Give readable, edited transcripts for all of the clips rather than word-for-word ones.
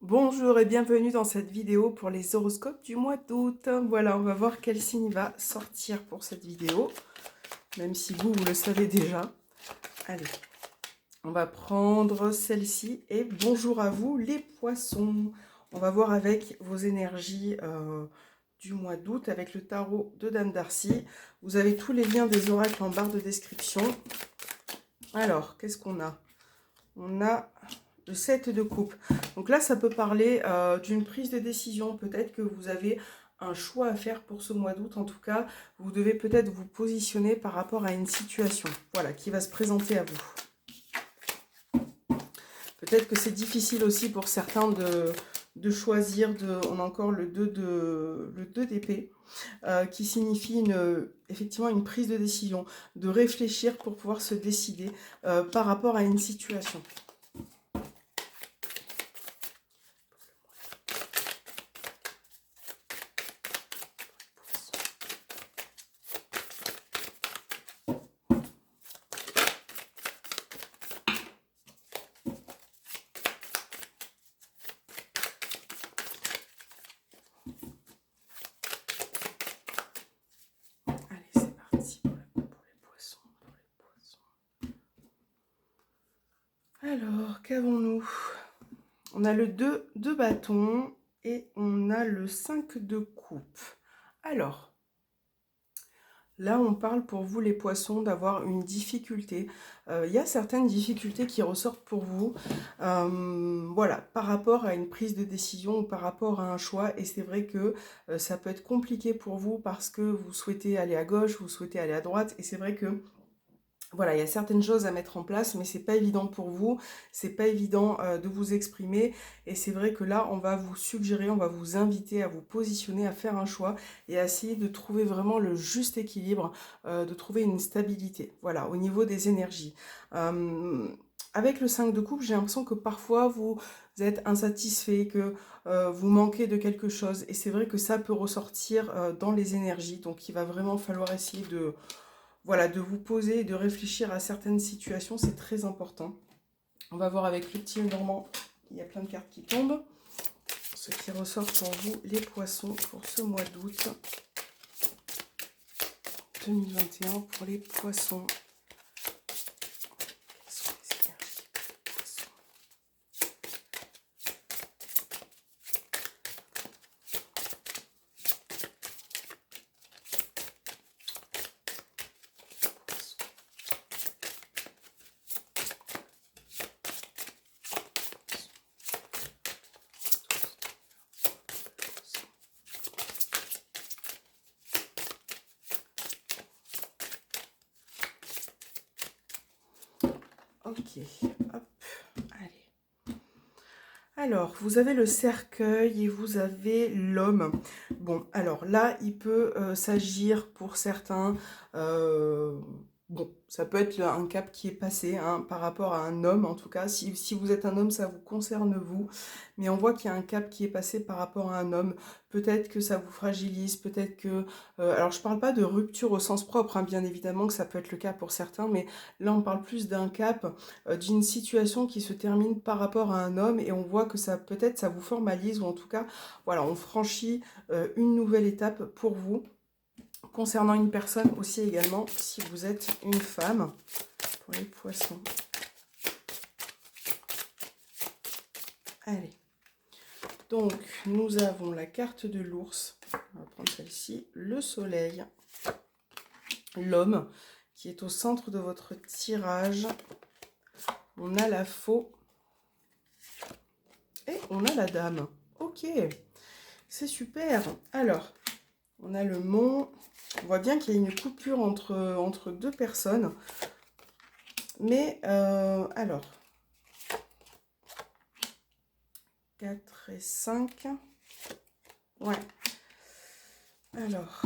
Bonjour et bienvenue dans cette vidéo pour les horoscopes du mois d'août. Voilà, on va voir quel signe va sortir pour cette vidéo, même si vous le savez déjà. Allez, on va prendre celle-ci et bonjour à vous les poissons. On va voir avec vos énergies du mois d'août avec le tarot de Dame Darcy. Vous avez tous les liens des oracles en barre de description. Alors, qu'est-ce qu'on a? On a le 7 de coupe. Donc là, ça peut parler d'une prise de décision. Peut-être que vous avez un choix à faire pour ce mois d'août. En tout cas, vous devez peut-être vous positionner par rapport à une situation, voilà, qui va se présenter à vous. Peut-être que c'est difficile aussi pour certains de choisir. On a encore le 2 d'épée, qui signifie effectivement une prise de décision, de réfléchir pour pouvoir se décider par rapport à une situation. Allez, c'est parti pour les poissons, Alors, qu'avons-nous? On a le 2 de bâton et on a le 5 de coupe. Alors, là, on parle pour vous les poissons d'avoir une difficulté. Il y a certaines difficultés qui ressortent pour vous, voilà, par rapport à une prise de décision ou par rapport à un choix. Et c'est vrai que ça peut être compliqué pour vous parce que vous souhaitez aller à gauche, vous souhaitez aller à droite. Et c'est vrai que voilà, il y a certaines choses à mettre en place, mais c'est pas évident pour vous, c'est pas évident de vous exprimer. Et c'est vrai que là, on va vous suggérer, on va vous inviter à vous positionner, à faire un choix et à essayer de trouver vraiment le juste équilibre, de trouver une stabilité, voilà, au niveau des énergies. Avec le 5 de coupe, j'ai l'impression que parfois vous êtes insatisfait, que vous manquez de quelque chose. Et c'est vrai que ça peut ressortir dans les énergies. Donc il va vraiment falloir essayer de voilà, de vous poser et de réfléchir à certaines situations, c'est très important. On va voir avec le petit Normand, il y a plein de cartes qui tombent. Ce qui ressort pour vous, les poissons, pour ce mois d'août 2021 pour les poissons. Quelles sont les énergies pour les poissons? Ok, hop, allez. Alors, vous avez le cercueil et vous avez l'homme. Bon, alors là, il peut s'agir pour certains, bon, ça peut être un cap qui est passé hein, par rapport à un homme, en tout cas. Si vous êtes un homme, ça vous concerne vous. Mais on voit qu'il y a un cap qui est passé par rapport à un homme. Peut-être que ça vous fragilise, peut-être que... alors, je parle pas de rupture au sens propre, hein, bien évidemment que ça peut être le cas pour certains, mais là, on parle plus d'un cap, d'une situation qui se termine par rapport à un homme et on voit que ça peut-être ça vous formalise ou en tout cas voilà on franchit une nouvelle étape pour vous concernant une personne aussi également si vous êtes une femme pour les poissons. Allez, donc nous avons la carte de l'ours, on va prendre celle-ci, le soleil, l'homme qui est au centre de votre tirage, on a la faux et on a la dame. Ok, c'est super. Alors, on a le mont. On voit bien qu'il y a une coupure entre deux personnes. Mais, alors, 4 et 5. Ouais. Alors,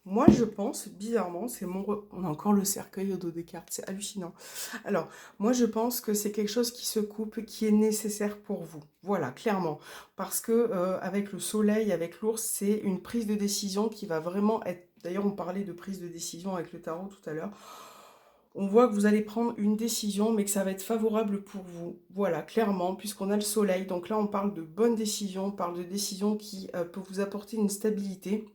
moi je pense, bizarrement, c'est on a encore le cercueil au dos des cartes, c'est hallucinant. Alors, moi je pense que c'est quelque chose qui se coupe, qui est nécessaire pour vous. Voilà, clairement. Parce que avec le soleil, avec l'ours, c'est une prise de décision qui va vraiment être... D'ailleurs, on parlait de prise de décision avec le tarot tout à l'heure. on voit que vous allez prendre une décision, mais que ça va être favorable pour vous. Voilà, clairement, puisqu'on a le soleil. Donc là, on parle de bonnes décisions, on parle de décisions qui peuvent vous apporter une stabilité.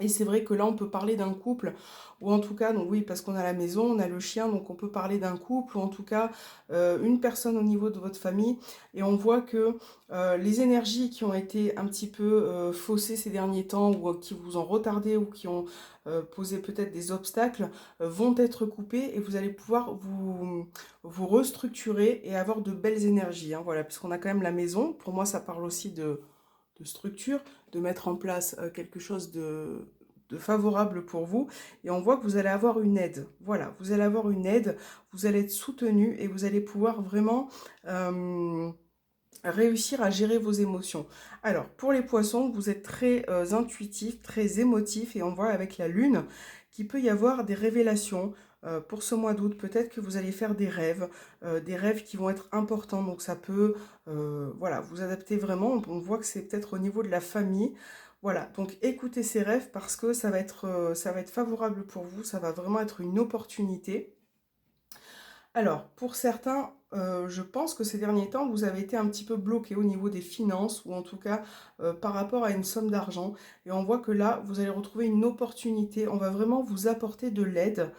Et c'est vrai que là, on peut parler d'un couple, ou en tout cas, donc oui, parce qu'on a la maison, on a le chien, donc on peut parler d'un couple, ou en tout cas, une personne au niveau de votre famille. Et on voit que les énergies qui ont été un petit peu faussées ces derniers temps, ou qui vous ont retardé, ou qui ont posé peut-être des obstacles, vont être coupées, et vous allez pouvoir vous restructurer et avoir de belles énergies, hein, voilà, puisqu'on a quand même la maison. Pour moi, ça parle aussi de structure, de mettre en place quelque chose de favorable pour vous. Et on voit que vous allez avoir une aide. Voilà, vous allez avoir une aide, vous allez être soutenu et vous allez pouvoir vraiment réussir à gérer vos émotions. Alors, pour les poissons, vous êtes très intuitif, très émotif et on voit avec la lune qu'il peut y avoir des révélations. Pour ce mois d'août, peut-être que vous allez faire des rêves qui vont être importants. Donc ça peut, voilà, vous adapter vraiment. On voit que c'est peut-être au niveau de la famille. Voilà, donc écoutez ces rêves parce que ça va être favorable pour vous. Ça va vraiment être une opportunité. Alors, pour certains, je pense que ces derniers temps, vous avez été un petit peu bloqué au niveau des finances, ou en tout cas par rapport à une somme d'argent. Et on voit que là, vous allez retrouver une opportunité. On va vraiment vous apporter de l'aide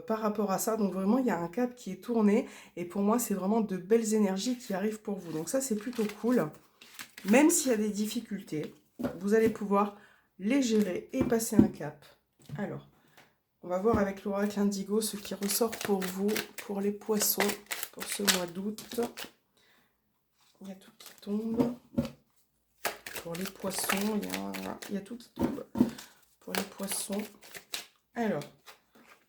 par rapport à ça. Donc vraiment, il y a un cap qui est tourné. Et pour moi, c'est vraiment de belles énergies qui arrivent pour vous. Donc ça, c'est plutôt cool. Même s'il y a des difficultés, vous allez pouvoir les gérer et passer un cap. Alors, on va voir avec l'oracle indigo ce qui ressort pour vous, pour les poissons, pour ce mois d'août. Il y a tout qui tombe. Pour les poissons, il y a tout qui tombe. Pour les poissons. Alors,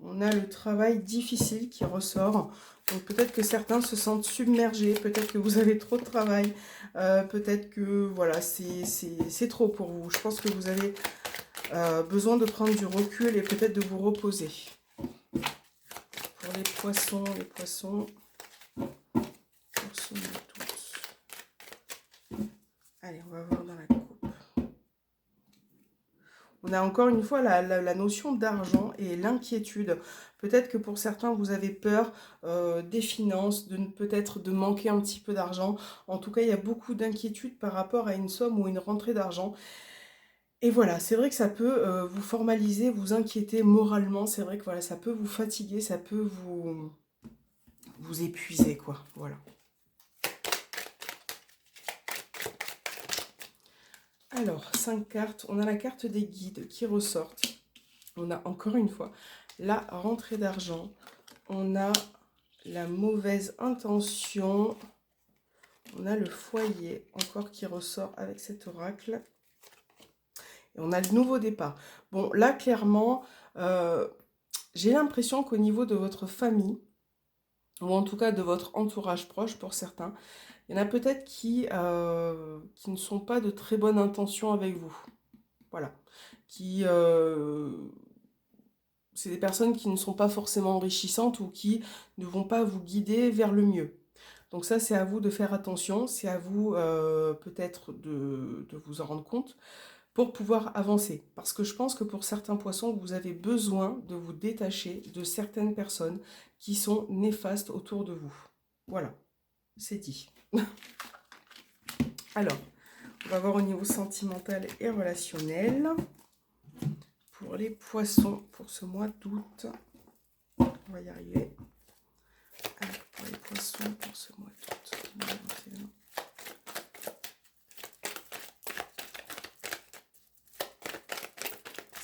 on a le travail difficile qui ressort. Donc peut-être que certains se sentent submergés, peut-être que vous avez trop de travail, peut-être que voilà, c'est trop pour vous. Je pense que vous avez besoin de prendre du recul et peut-être de vous reposer. Pour les poissons, pour ce mois d'août. Allez, on va voir dans la coupe. On a encore une fois la notion d'argent et l'inquiétude. Peut-être que pour certains, vous avez peur des finances, peut-être de manquer un petit peu d'argent. En tout cas, il y a beaucoup d'inquiétude par rapport à une somme ou une rentrée d'argent. Et voilà, c'est vrai que ça peut vous formaliser, vous inquiéter moralement. C'est vrai que voilà, ça peut vous fatiguer, ça peut vous épuiser, quoi. Voilà. Alors, 5 cartes. On a la carte des guides qui ressortent. On a encore une fois la rentrée d'argent. On a la mauvaise intention. On a le foyer encore qui ressort avec cet oracle. Et on a le nouveau départ. Bon, là, clairement, j'ai l'impression qu'au niveau de votre famille, ou en tout cas de votre entourage proche pour certains, il y en a peut-être qui ne sont pas de très bonne intention avec vous. Voilà. C'est des personnes qui ne sont pas forcément enrichissantes ou qui ne vont pas vous guider vers le mieux. Donc ça, c'est à vous de faire attention, c'est à vous peut-être de vous en rendre compte pour pouvoir avancer. Parce que je pense que pour certains poissons, vous avez besoin de vous détacher de certaines personnes qui sont néfastes autour de vous. Voilà, c'est dit. Alors, on va voir au niveau sentimental et relationnel. Pour les poissons, pour ce mois d'août, on va y arriver. Alors, pour les poissons, pour ce mois d'août,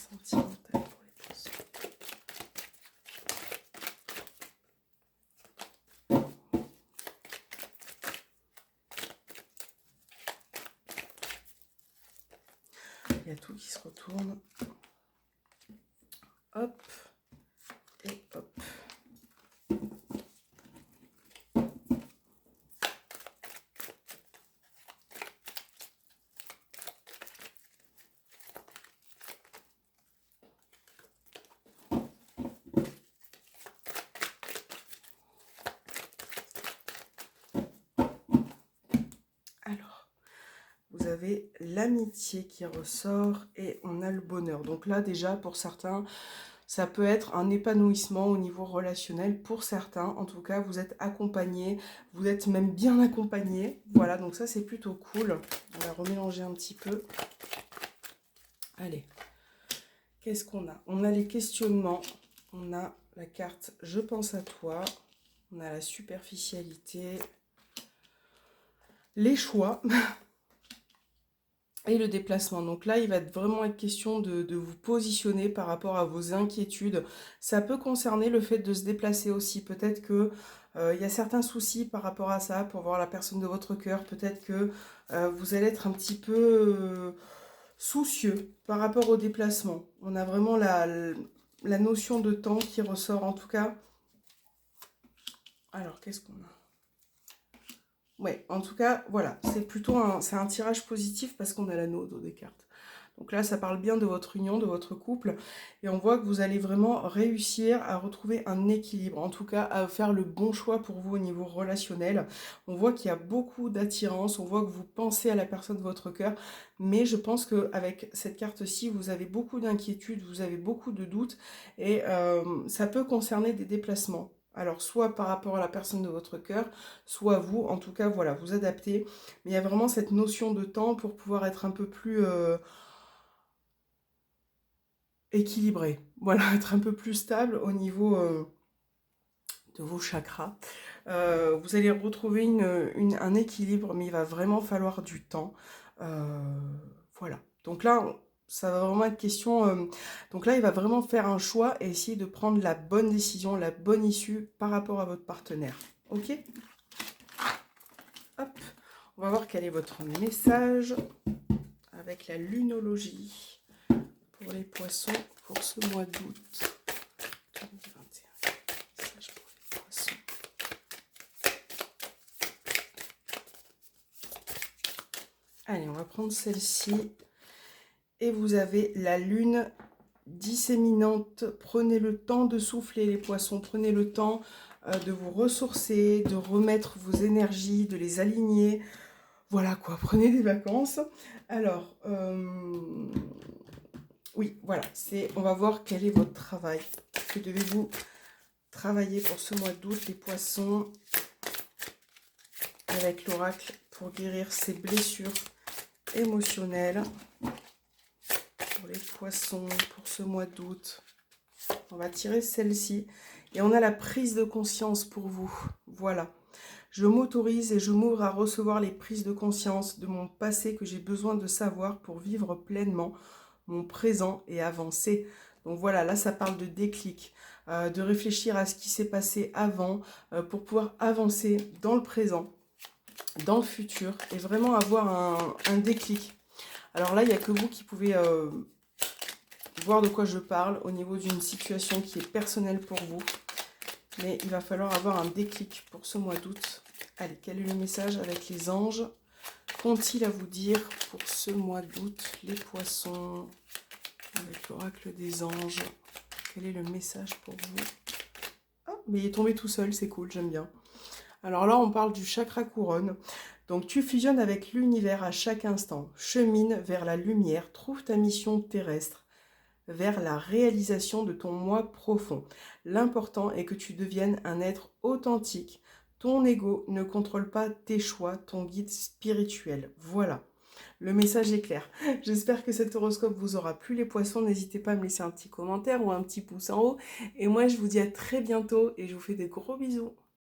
sentimental pour les poissons. Il y a tout qui se retourne. Hop et hop. Alors, vous avez l'amitié qui ressort et on a le bonheur. Donc là, déjà, pour certains, Ça peut être un épanouissement au niveau relationnel pour certains. En tout cas, vous êtes accompagné, vous êtes même bien accompagné. Voilà, donc ça c'est plutôt cool. On va remélanger un petit peu. Allez, qu'est-ce qu'on a? On a les questionnements, on a la carte « Je pense à toi », on a la superficialité, les choix et le déplacement. Donc là, il va vraiment être question de vous positionner par rapport à vos inquiétudes. Ça peut concerner le fait de se déplacer aussi. Peut-être que il y a certains soucis par rapport à ça pour voir la personne de votre cœur. Peut-être que vous allez être un petit peu soucieux par rapport au déplacement. On a vraiment la notion de temps qui ressort en tout cas. Alors, qu'est-ce qu'on a? Ouais, en tout cas, voilà, c'est plutôt un tirage positif parce qu'on a l'anneau au dos des cartes. Donc là, ça parle bien de votre union, de votre couple. Et on voit que vous allez vraiment réussir à retrouver un équilibre. En tout cas, à faire le bon choix pour vous au niveau relationnel. On voit qu'il y a beaucoup d'attirance. On voit que vous pensez à la personne de votre cœur. Mais je pense qu'avec cette carte-ci, vous avez beaucoup d'inquiétudes, vous avez beaucoup de doutes. Et ça peut concerner des déplacements. Alors, soit par rapport à la personne de votre cœur, soit vous. En tout cas, voilà, vous adaptez. Mais il y a vraiment cette notion de temps pour pouvoir être un peu plus... équilibré. Voilà, être un peu plus stable au niveau de vos chakras. Vous allez retrouver un équilibre, mais il va vraiment falloir du temps. Voilà. Donc là, ça va vraiment être question... donc là, il va vraiment faire un choix et essayer de prendre la bonne décision, la bonne issue par rapport à votre partenaire. Ok? Hop. On va voir quel est votre message avec la lunologie pour les poissons pour ce mois d'août 2021. Message pour les poissons. Allez, on va prendre celle-ci. Et vous avez la lune disséminante. Prenez le temps de souffler les poissons. Prenez le temps de vous ressourcer, de remettre vos énergies, de les aligner. Voilà quoi, prenez des vacances. Alors, oui, voilà, on va voir quel est votre travail. Que devez-vous travailler pour ce mois d'août, les poissons, avec l'oracle, pour guérir ces blessures émotionnelles. Pour les poissons, pour ce mois d'août. On va tirer celle-ci. Et on a la prise de conscience pour vous. Voilà. Je m'autorise et je m'ouvre à recevoir les prises de conscience de mon passé que j'ai besoin de savoir pour vivre pleinement mon présent et avancer. Donc voilà, là ça parle de déclic, de réfléchir à ce qui s'est passé avant pour pouvoir avancer dans le présent, dans le futur et vraiment avoir un déclic. Alors là, il n'y a que vous qui pouvez voir de quoi je parle au niveau d'une situation qui est personnelle pour vous. Mais il va falloir avoir un déclic pour ce mois d'août. Allez, quel est le message avec les anges? Qu'ont-ils à vous dire pour ce mois d'août, les poissons, avec l'oracle des anges? Quel est le message pour vous? Ah, mais il est tombé tout seul, c'est cool, j'aime bien. Alors là, on parle du chakra couronne. Donc tu fusionnes avec l'univers à chaque instant. Chemine vers la lumière, trouve ta mission terrestre, vers la réalisation de ton moi profond. L'important est que tu deviennes un être authentique. Ton ego ne contrôle pas tes choix, ton guide spirituel. Voilà. Le message est clair. J'espère que cet horoscope vous aura plu les poissons. N'hésitez pas à me laisser un petit commentaire ou un petit pouce en haut. Et moi, je vous dis à très bientôt et je vous fais des gros bisous.